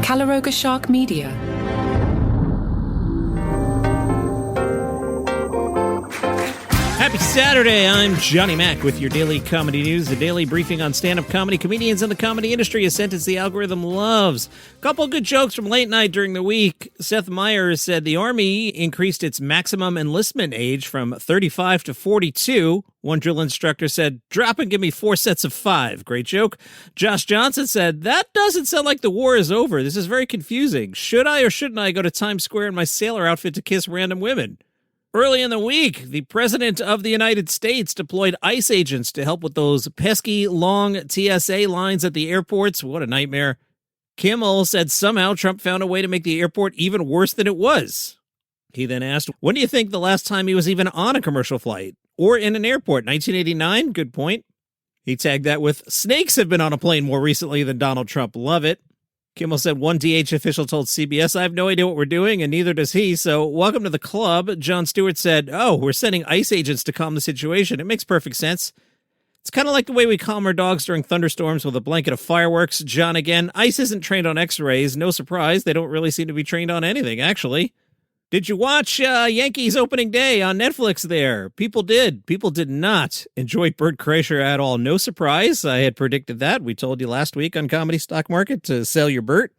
Calaroga Shark Media. Happy Saturday, I'm Johnny Mac with your daily comedy news, a daily briefing on stand-up comedy, comedians in the comedy industry, a sentence the algorithm loves. A couple good jokes from late night during the week. Seth Meyers said the Army increased its maximum enlistment age from 35 to 42. One drill instructor said, drop and give me 4 sets of 5. Great joke. Josh Johnson said, that doesn't sound like the war is over. This is very confusing. Should I or shouldn't I go to Times Square in my sailor outfit to kiss random women? Early in the week, the President of the United States deployed ICE agents to help with those pesky, long TSA lines at the airports. What a nightmare. Kimmel said somehow Trump found a way to make the airport even worse than it was. He then asked, when do you think the last time he was even on a commercial flight? Or in an airport? 1989? Good point. He tagged that with, snakes have been on a plane more recently than Donald Trump. Love it. Kimmel said one DH official told CBS, I have no idea what we're doing, and neither does he, so welcome to the club. Jon Stewart said, oh, we're sending ICE agents to calm the situation. It makes perfect sense. It's kind of like the way we calm our dogs during thunderstorms with a blanket of fireworks. John again, ICE isn't trained on x-rays. No surprise, they don't really seem to be trained on anything, actually. Did you watch Yankees opening day on Netflix there? People did. People did not enjoy Bert Kreischer at all. No surprise. I had predicted that. We told you last week on Comedy Stock Market to sell your Bert.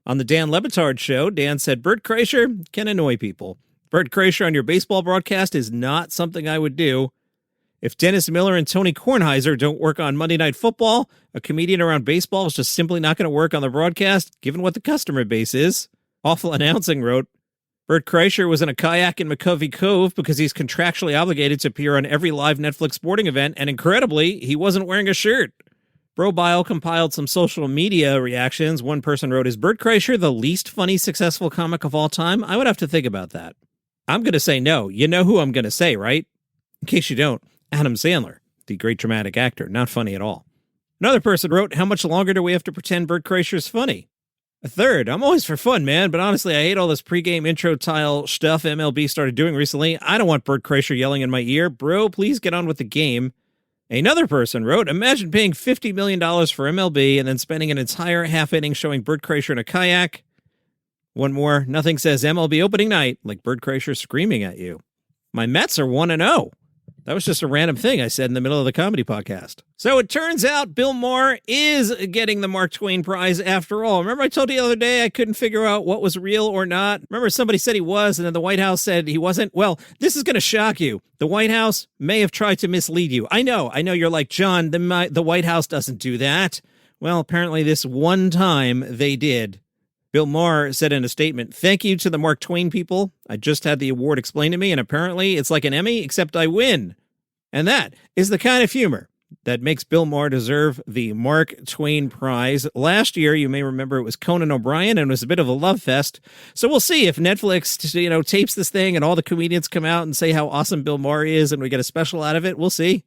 On the Dan Le Batard show, Dan said, Bert Kreischer can annoy people. Bert Kreischer on your baseball broadcast is not something I would do. If Dennis Miller and Tony Kornheiser don't work on Monday Night Football, a comedian around baseball is just simply not going to work on the broadcast, given what the customer base is. Awful Announcing wrote, Bert Kreischer was in a kayak in McCovey Cove because he's contractually obligated to appear on every live Netflix sporting event, and incredibly, he wasn't wearing a shirt. Brobile compiled some social media reactions. One person wrote, is Bert Kreischer the least funny, successful comic of all time? I would have to think about that. I'm going to say no. You know who I'm going to say, right? In case you don't, Adam Sandler, the great dramatic actor, not funny at all. Another person wrote, how much longer do we have to pretend Bert Kreischer's funny? A third, I'm always for fun, man, but honestly, I hate all this pregame intro tile stuff MLB started doing recently. I don't want Bert Kreischer yelling in my ear. Bro, please get on with the game. Another person wrote, imagine paying $50 million for MLB and then spending an entire half inning showing Bert Kreischer in a kayak. One more, nothing says MLB opening night like Bert Kreischer screaming at you. My Mets are 1-0. That was just a random thing I said in the middle of the comedy podcast. So it turns out Bill Maher is getting the Mark Twain Prize after all. Remember I told you the other day I couldn't figure out what was real or not? Remember somebody said he was, and then the White House said he wasn't? Well, this is going to shock you. The White House may have tried to mislead you. I know you're like, John, the White House doesn't do that. Well, apparently this one time they did. Bill Maher said in a statement, thank you to the Mark Twain people. I just had the award explained to me, and apparently it's like an Emmy, except I win. And that is the kind of humor that makes Bill Maher deserve the Mark Twain Prize. Last year, you may remember, it was Conan O'Brien, and it was a bit of a love fest. So we'll see if Netflix, tapes this thing and all the comedians come out and say how awesome Bill Maher is and we get a special out of it. We'll see.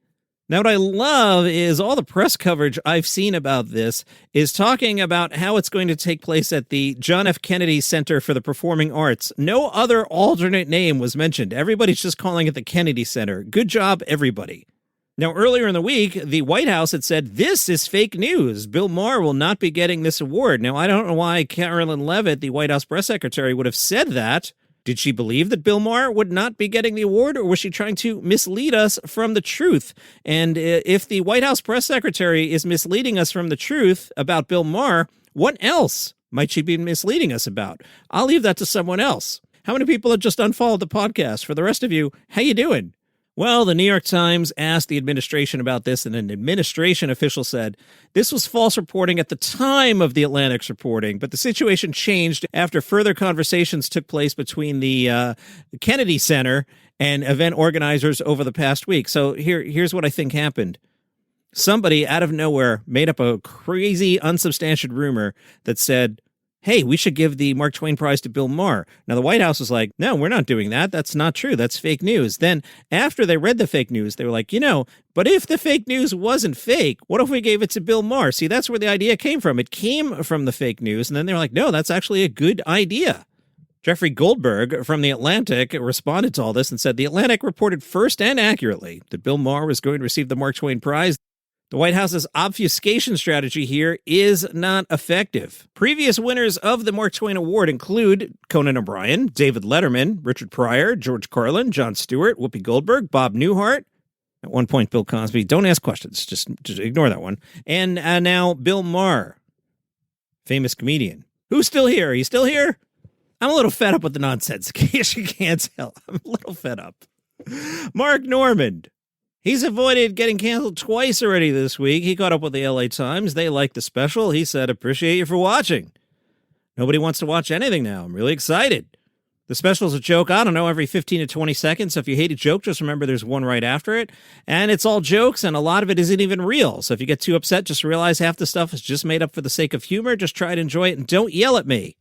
Now, what I love is all the press coverage I've seen about this is talking about how it's going to take place at the John F. Kennedy Center for the Performing Arts. No other alternate name was mentioned. Everybody's just calling it the Kennedy Center. Good job, everybody. Now, earlier in the week, the White House had said, this is fake news. Bill Maher will not be getting this award. Now, I don't know why Carolyn Leavitt, the White House press secretary, would have said that. Did she believe that Bill Maher would not be getting the award, or was she trying to mislead us from the truth? And if the White House press secretary is misleading us from the truth about Bill Maher, what else might she be misleading us about? I'll leave that to someone else. How many people have just unfollowed the podcast? For the rest of you, how you doing? Well, the New York Times asked the administration about this, and an administration official said, this was false reporting at the time of the Atlantic's reporting, but the situation changed after further conversations took place between the Kennedy Center and event organizers over the past week. So here's what I think happened. Somebody out of nowhere made up a crazy, unsubstantiated rumor that said, hey, we should give the Mark Twain Prize to Bill Maher. Now, the White House was like, no, we're not doing that. That's not true. That's fake news. Then after they read the fake news, they were like, but if the fake news wasn't fake, what if we gave it to Bill Maher? See, that's where the idea came from. It came from the fake news. And then they were like, no, that's actually a good idea. Jeffrey Goldberg from The Atlantic responded to all this and said, The Atlantic reported first and accurately that Bill Maher was going to receive the Mark Twain Prize. The White House's obfuscation strategy here is not effective. Previous winners of the Mark Twain Award include Conan O'Brien, David Letterman, Richard Pryor, George Carlin, Jon Stewart, Whoopi Goldberg, Bob Newhart. At one point, Bill Cosby. Don't ask questions. Just ignore that one. And now Bill Maher, famous comedian. Who's still here? Are you still here? I'm a little fed up with the nonsense, in case you can't tell. I'm a little fed up. Mark Normand. He's avoided getting canceled twice already this week. He caught up with the LA Times. They liked the special. He said, appreciate you for watching. Nobody wants to watch anything now. I'm really excited. The special's a joke, I don't know, every 15 to 20 seconds. So if you hate a joke, just remember there's one right after it. And it's all jokes, and a lot of it isn't even real. So if you get too upset, just realize half the stuff is just made up for the sake of humor. Just try to enjoy it and don't yell at me.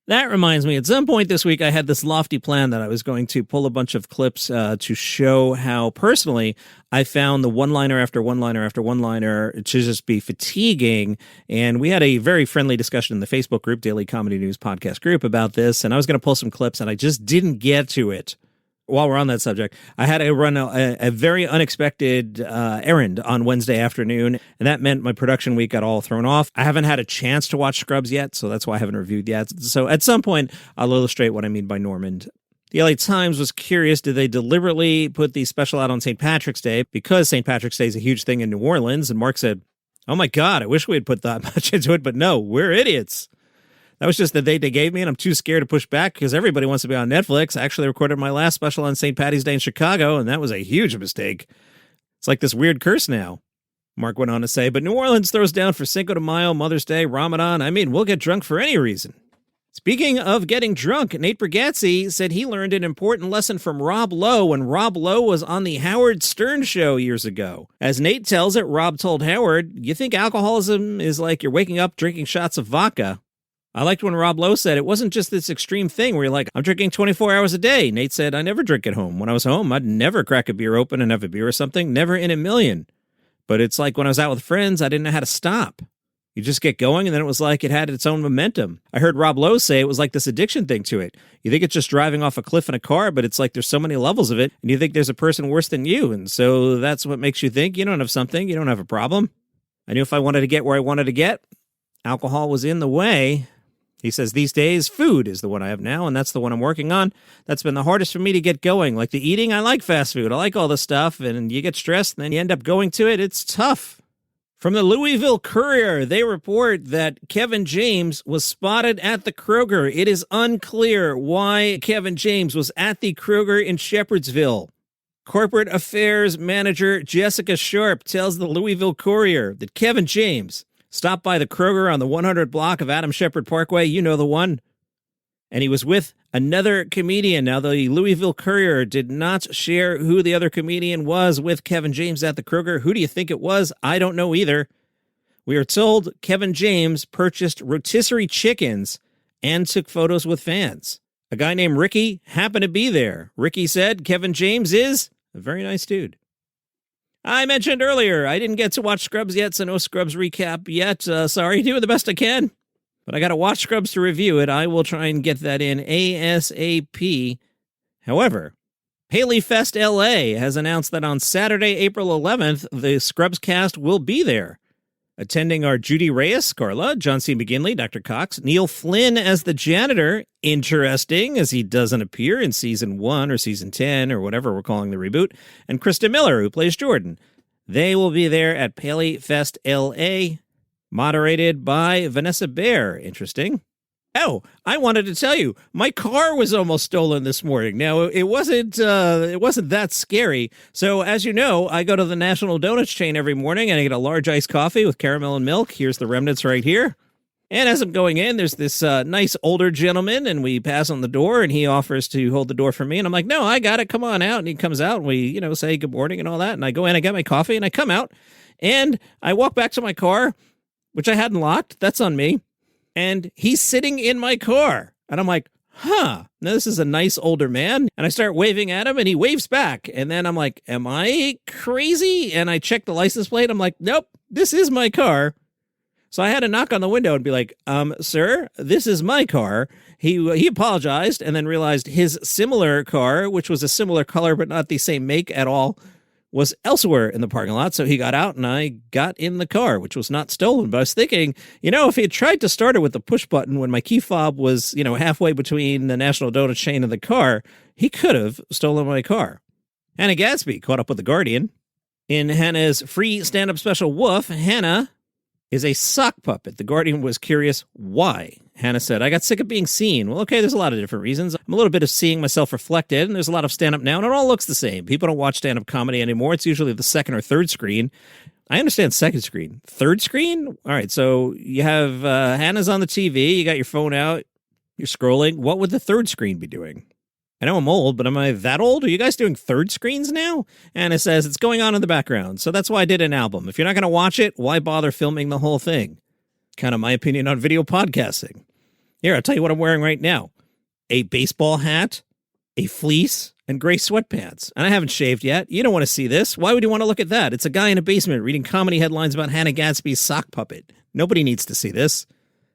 That reminds me, at some point this week, I had this lofty plan that I was going to pull a bunch of clips to show how, personally, I found the one-liner after one-liner after one-liner to just be fatiguing. And we had a very friendly discussion in the Facebook group, Daily Comedy News Podcast group, about this. And I was going to pull some clips, and I just didn't get to it. While we're on that subject, I had to run a very unexpected errand on Wednesday afternoon, and that meant my production week got all thrown off. I haven't had a chance to watch Scrubs yet, so that's why I haven't reviewed yet. So at some point, I'll illustrate what I mean by Normand. The LA Times was curious, did they deliberately put the special out on St. Patrick's Day? Because St. Patrick's Day is a huge thing in New Orleans, and Mark said, oh my God, I wish we had put that much into it, but no, we're idiots. That was just the date they gave me, and I'm too scared to push back because everybody wants to be on Netflix. I actually recorded my last special on St. Patty's Day in Chicago, and that was a huge mistake. It's like this weird curse now. Mark went on to say, but New Orleans throws down for Cinco de Mayo, Mother's Day, Ramadan. I mean, we'll get drunk for any reason. Speaking of getting drunk, Nate Bargatze said he learned an important lesson from Rob Lowe when Rob Lowe was on the Howard Stern show years ago. As Nate tells it, Rob told Howard, you think alcoholism is like you're waking up drinking shots of vodka. I liked when Rob Lowe said it wasn't just this extreme thing where you're like, I'm drinking 24 hours a day. Nate said, I never drink at home. When I was home, I'd never crack a beer open and have a beer or something. Never in a million. But it's like when I was out with friends, I didn't know how to stop. You just get going, and then it was like it had its own momentum. I heard Rob Lowe say it was like this addiction thing to it. You think it's just driving off a cliff in a car, but it's like there's so many levels of it, and you think there's a person worse than you. And so that's what makes you think you don't have something, you don't have a problem. I knew if I wanted to get where I wanted to get, alcohol was in the way. He says, these days, food is the one I have now, and that's the one I'm working on. That's been the hardest for me to get going. Like the eating, I like fast food. I like all this stuff, and you get stressed, and then you end up going to it. It's tough. From the Louisville Courier, they report that Kevin James was spotted at the Kroger. It is unclear why Kevin James was at the Kroger in Shepherdsville. Corporate Affairs Manager Jessica Sharp tells the Louisville Courier that Kevin James stopped by the Kroger on the 100 block of Adam Shepherd Parkway, you know the one, and he was with another comedian. Now, the Louisville Courier did not share who the other comedian was with Kevin James at the Kroger. Who do you think it was? I don't know either. We are told Kevin James purchased rotisserie chickens and took photos with fans. A guy named Ricky happened to be there. Ricky said Kevin James is a very nice dude. I mentioned earlier, I didn't get to watch Scrubs yet, so no Scrubs recap yet. Sorry, doing the best I can. But I got to watch Scrubs to review it. I will try and get that in ASAP. However, PaleyFest LA has announced that on Saturday, April 11th, the Scrubs cast will be there. Attending are Judy Reyes, Carla, John C. McGinley, Dr. Cox, Neil Flynn as the janitor. Interesting, as he doesn't appear in Season 1 or Season 10 or whatever we're calling the reboot. And Krista Miller, who plays Jordan. They will be there at PaleyFest LA, moderated by Vanessa Bayer. Interesting. Oh, I wanted to tell you, my car was almost stolen this morning. Now, it wasn't that scary. So, as you know, I go to the National Donuts chain every morning, and I get a large iced coffee with caramel and milk. Here's the remnants right here. And as I'm going in, there's this nice older gentleman, and we pass on the door, and he offers to hold the door for me. And I'm like, no, I got it. Come on out. And he comes out, and we, say good morning and all that. And I go in, I get my coffee, and I come out. And I walk back to my car, which I hadn't locked. That's on me. And he's sitting in my car. And I'm like, now this is a nice older man. And I start waving at him, and he waves back. And then I'm like, am I crazy? And I check the license plate. I'm like, nope, this is my car. So I had to knock on the window and be like, sir, this is my car. He apologized and then realized his similar car, which was a similar color but not the same make at all, was elsewhere in the parking lot, so he got out and I got in the car, which was not stolen. But I was thinking, if he had tried to start it with the push button when my key fob was, halfway between the National Donut chain and the car, he could have stolen my car. Hannah Gadsby caught up with The Guardian. In Hannah's free stand-up special, Woof, Hannah is a sock puppet. The Guardian was curious why. Hannah said, I got sick of being seen. Well, okay, there's a lot of different reasons. I'm a little bit of seeing myself reflected, and there's a lot of stand-up now, and it all looks the same. People don't watch stand-up comedy anymore. It's usually the second or third screen. I understand second screen. Third screen? All right, so you have Hannah's on the TV. You got your phone out. You're scrolling. What would the third screen be doing? I know I'm old, but am I that old? Are you guys doing third screens now? Anna says, it's going on in the background. So that's why I did an album. If you're not going to watch it, why bother filming the whole thing? Kind of my opinion on video podcasting. Here, I'll tell you what I'm wearing right now. A baseball hat, a fleece, and gray sweatpants. And I haven't shaved yet. You don't want to see this. Why would you want to look at that? It's a guy in a basement reading comedy headlines about Hannah Gadsby's sock puppet. Nobody needs to see this.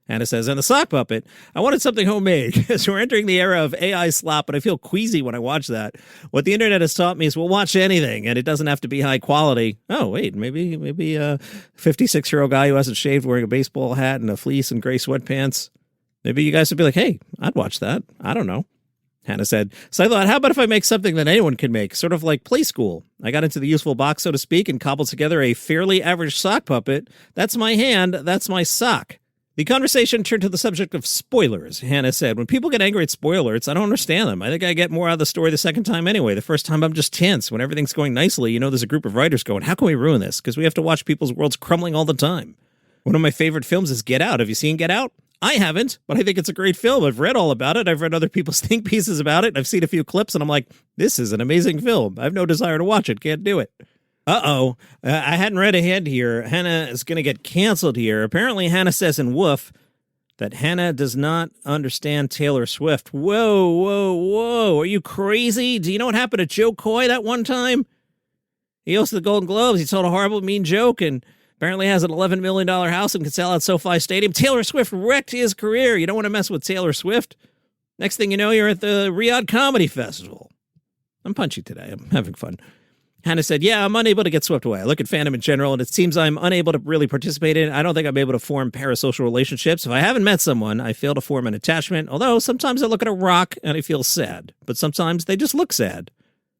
Hannah says, and the sock puppet, I wanted something homemade because we're entering the era of AI slop, but I feel queasy when I watch that. What the internet has taught me is we'll watch anything, and it doesn't have to be high quality. Oh, wait, maybe a 56-year-old guy who hasn't shaved wearing a baseball hat and a fleece and gray sweatpants. Maybe you guys would be like, hey, I'd watch that. I don't know. Hannah said, so I thought, how about if I make something that anyone can make, sort of like Play School? I got into the useful box, so to speak, and cobbled together a fairly average sock puppet. That's my hand. That's my sock. The conversation turned to the subject of spoilers, Hannah said. When people get angry at spoilers, I don't understand them. I think I get more out of the story the second time anyway. The first time I'm just tense. When everything's going nicely, there's a group of writers going, how can we ruin this? Because we have to watch people's worlds crumbling all the time. One of my favorite films is Get Out. Have you seen Get Out? I haven't, but I think it's a great film. I've read all about it. I've read other people's think pieces about it. I've seen a few clips, and I'm like, this is an amazing film. I have no desire to watch it. Can't do it. Uh-oh. I hadn't read ahead here. Hannah is going to get canceled here. Apparently, Hannah says in Woof that Hannah does not understand Taylor Swift. Whoa. Are you crazy? Do you know what happened to Joe Coy that one time? He hosted the Golden Globes. He told a horrible, mean joke and apparently has an $11 million house and can sell out SoFi Stadium. Taylor Swift wrecked his career. You don't want to mess with Taylor Swift. Next thing you know, you're at the Riyadh Comedy Festival. I'm punchy today. I'm having fun. Hannah said, yeah, I'm unable to get swept away. I look at fandom in general, and it seems I'm unable to really participate in it. I don't think I'm able to form parasocial relationships. If I haven't met someone, I fail to form an attachment, although sometimes I look at a rock and I feel sad. But sometimes they just look sad.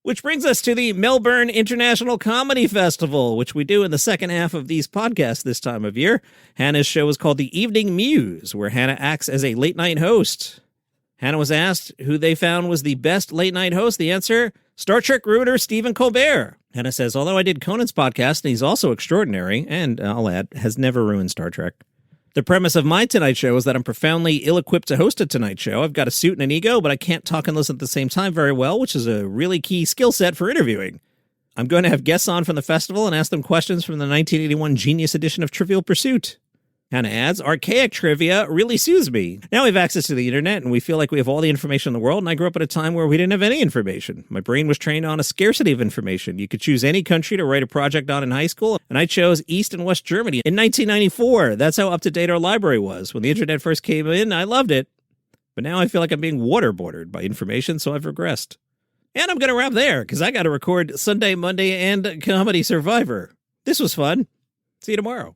Which brings us to the Melbourne International Comedy Festival, which we do in the second half of these podcasts this time of year. Hannah's show is called The Evening Muse, where Hannah acts as a late-night host. Hannah was asked who they found was the best late-night host. The answer, Star Trek ruiner Stephen Colbert. Hannah says, although I did Conan's podcast, and he's also extraordinary, and I'll add, has never ruined Star Trek. The premise of my Tonight Show is that I'm profoundly ill-equipped to host a Tonight Show. I've got a suit and an ego, but I can't talk and listen at the same time very well, which is a really key skill set for interviewing. I'm going to have guests on from the festival and ask them questions from the 1981 Genius edition of Trivial Pursuit. Hannah adds, archaic trivia really soothes me. Now we have access to the internet, and we feel like we have all the information in the world, and I grew up at a time where we didn't have any information. My brain was trained on a scarcity of information. You could choose any country to write a project on in high school, and I chose East and West Germany in 1994. That's how up-to-date our library was. When the internet first came in, I loved it. But now I feel like I'm being waterboarded by information, so I've regressed. And I'm going to wrap there, because I got to record Sunday, Monday, and Comedy Survivor. This was fun. See you tomorrow.